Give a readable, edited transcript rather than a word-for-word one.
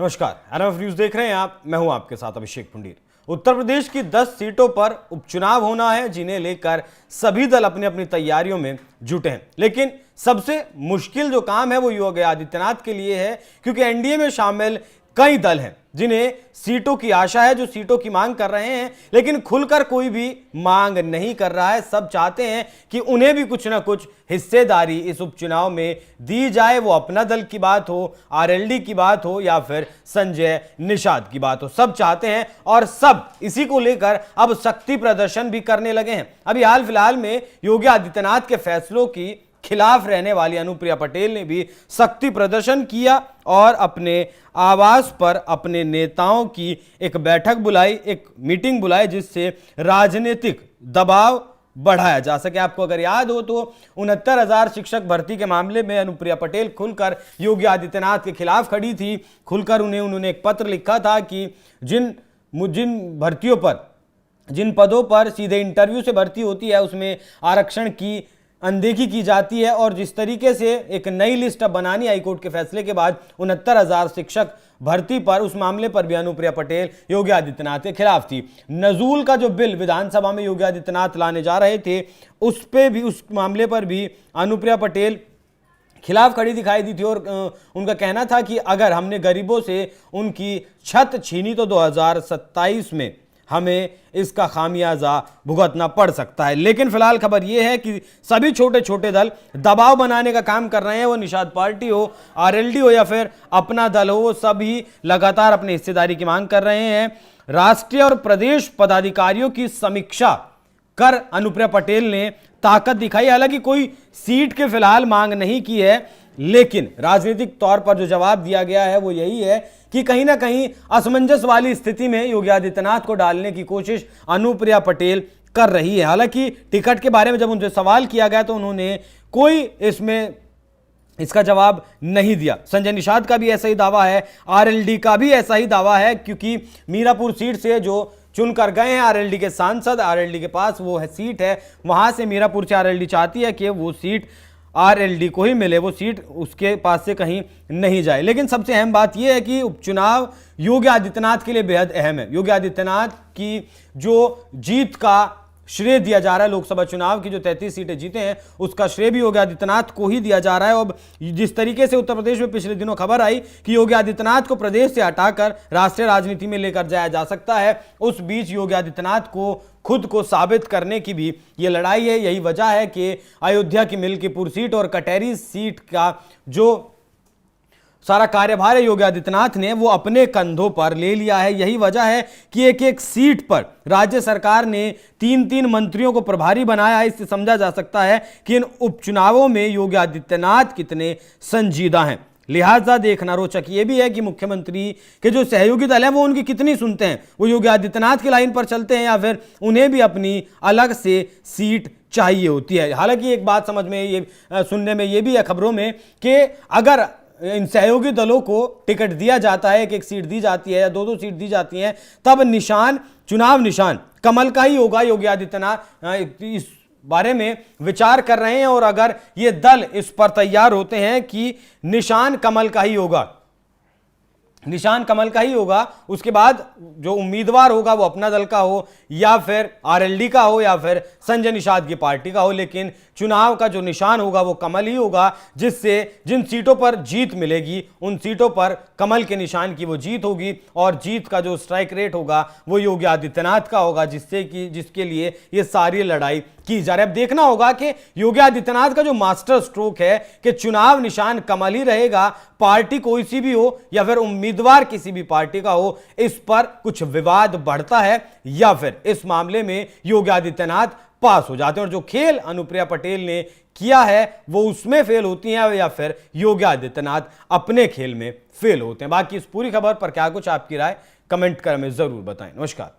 नमस्कार, NF news देख रहे हैं आप। मैं हूं आपके साथ अभिषेक पुंडीर। उत्तर प्रदेश की 10 सीटों पर उपचुनाव होना है, जिन्हें लेकर सभी दल अपनी अपनी तैयारियों में जुटे हैं। लेकिन सबसे मुश्किल जो काम है वो योगी आदित्यनाथ के लिए है, क्योंकि एनडीए में शामिल कई दल हैं जिन्हें सीटों की आशा है, जो सीटों की मांग कर रहे हैं, लेकिन खुलकर कोई भी मांग नहीं कर रहा है। सब चाहते हैं कि उन्हें भी कुछ ना कुछ हिस्सेदारी इस उपचुनाव में दी जाए। वो अपना दल की बात हो, आरएलडी की बात हो या फिर संजय निषाद की बात हो, सब चाहते हैं और सब इसी को लेकर अब शक्ति प्रदर्शन भी करने लगे हैं। अभी हाल फिलहाल में योगी आदित्यनाथ के फैसलों की खिलाफ रहने वाली अनुप्रिया पटेल ने भी शक्ति प्रदर्शन किया और अपने आवास पर अपने नेताओं की एक बैठक बुलाई, एक मीटिंग बुलाई, जिससे राजनीतिक दबाव बढ़ाया जा सके। आपको अगर याद हो तो 69,000 शिक्षक भर्ती के मामले में अनुप्रिया पटेल खुलकर योगी आदित्यनाथ के खिलाफ खड़ी थी। खुलकर उन्होंने एक पत्र लिखा था कि जिन भर्तियों पर, जिन पदों पर सीधे इंटरव्यू से भर्ती होती है, उसमें आरक्षण की अनदेखी की जाती है। और जिस तरीके से एक नई लिस्ट अब बनानी हाईकोर्ट के फैसले के बाद 69,000 शिक्षक भर्ती पर, उस मामले पर भी अनुप्रिया पटेल योगी आदित्यनाथ के खिलाफ थी। नजूल का जो बिल विधानसभा में योगी आदित्यनाथ लाने जा रहे थे, उस मामले पर भी अनुप्रिया पटेल खिलाफ खड़ी दिखाई दी थी और उनका कहना था कि अगर हमने गरीबों से उनकी छत छीनी तो 2027 में हमें इसका खामियाजा भुगतना पड़ सकता है। लेकिन फिलहाल खबर यह है कि सभी छोटे छोटे दल दबाव बनाने का काम कर रहे हैं। वो निषाद पार्टी हो, आरएलडी हो या फिर अपना दल हो, वो सभी लगातार अपनी हिस्सेदारी की मांग कर रहे हैं। राष्ट्रीय और प्रदेश पदाधिकारियों की समीक्षा कर अनुप्रिया पटेल ने ताकत दिखाई। हालांकि कोई सीट के फिलहाल मांग नहीं की है, लेकिन राजनीतिक तौर पर जो जवाब दिया गया है वो यही है कि कहीं ना कहीं असमंजस वाली स्थिति में योगी आदित्यनाथ को डालने की कोशिश अनुप्रिया पटेल कर रही है। हालांकि टिकट के बारे में जब उनसे सवाल किया गया तो उन्होंने कोई इसका जवाब नहीं दिया। संजय निषाद का भी ऐसा ही दावा है, आरएलडी का भी ऐसा ही दावा है, क्योंकि मीरापुर सीट से जो चुनकर गए हैं आरएलडी के सांसद, आरएलडी के पास वो है सीट है, वहां से मीरापुर से आरएलडी चाहती है कि वो सीट आरएलडी को ही मिले, वो सीट उसके पास से कहीं नहीं जाए। लेकिन सबसे अहम बात यह है कि उपचुनाव योगी आदित्यनाथ के लिए बेहद अहम है। योगी आदित्यनाथ की जो जीत का श्रेय दिया जा रहा है, लोकसभा चुनाव की जो 33 सीटें जीते हैं, उसका श्रेय भी योगी आदित्यनाथ को ही दिया जा रहा है। और जिस तरीके से उत्तर प्रदेश में पिछले दिनों खबर आई कि योगी आदित्यनाथ को प्रदेश से हटाकर राष्ट्रीय राजनीति में लेकर जाया जा सकता है, उस बीच योगी आदित्यनाथ को खुद को साबित करने की भी ये लड़ाई है। यही वजह है कि अयोध्या की मिल्कीपुर सीट और कटहरी सीट का जो सारा कार्यभार है योगी आदित्यनाथ ने वो अपने कंधों पर ले लिया है। यही वजह है कि एक एक सीट पर राज्य सरकार ने 3-3 मंत्रियों को प्रभारी बनाया है। इससे समझा जा सकता है कि इन उपचुनावों में योगी आदित्यनाथ कितने संजीदा हैं। लिहाजा देखना रोचक ये भी है कि मुख्यमंत्री के जो सहयोगी दल है वो उनकी कितनी सुनते हैं। वो योगी आदित्यनाथ की लाइन पर चलते हैं या फिर उन्हें भी अपनी अलग से सीट चाहिए होती है। हालांकि एक बात समझ में ये सुनने में ये भी है खबरों में कि अगर इन सहयोगी दलों को टिकट दिया जाता है, एक सीट दी जाती है या 2-2 सीट दी जाती हैं, तब चुनाव निशान कमल का ही होगा। योगी आदित्यनाथ इस बारे में विचार कर रहे हैं और अगर ये दल इस पर तैयार होते हैं कि निशान कमल का ही होगा, निशान कमल का ही होगा, उसके बाद जो उम्मीदवार होगा वो अपना दल का हो या फिर आरएलडी का हो या फिर संजय निषाद की पार्टी का हो, लेकिन चुनाव का जो निशान होगा वो कमल ही होगा। जिससे जिन सीटों पर जीत मिलेगी उन सीटों पर कमल के निशान की वो जीत होगी और जीत का जो स्ट्राइक रेट होगा वो योगी आदित्यनाथ का होगा, जिसके लिए ये सारी लड़ाई की जा रही है। अब देखना होगा कि योगी आदित्यनाथ का जो मास्टर स्ट्रोक है कि चुनाव निशान कमल ही रहेगा, पार्टी कोई सी भी हो या फिर उम्मीदवार किसी भी पार्टी का हो, इस पर कुछ विवाद बढ़ता है या फिर इस मामले में योगी आदित्यनाथ पास हो जाते हैं। और जो खेल अनुप्रिया पटेल ने किया है वो उसमें फेल होती हैं या फिर योगी आदित्यनाथ अपने खेल में फेल होते हैं। बाकी इस पूरी खबर पर क्या कुछ आपकी राय कमेंट कर हमें जरूर बताएं। नमस्कार।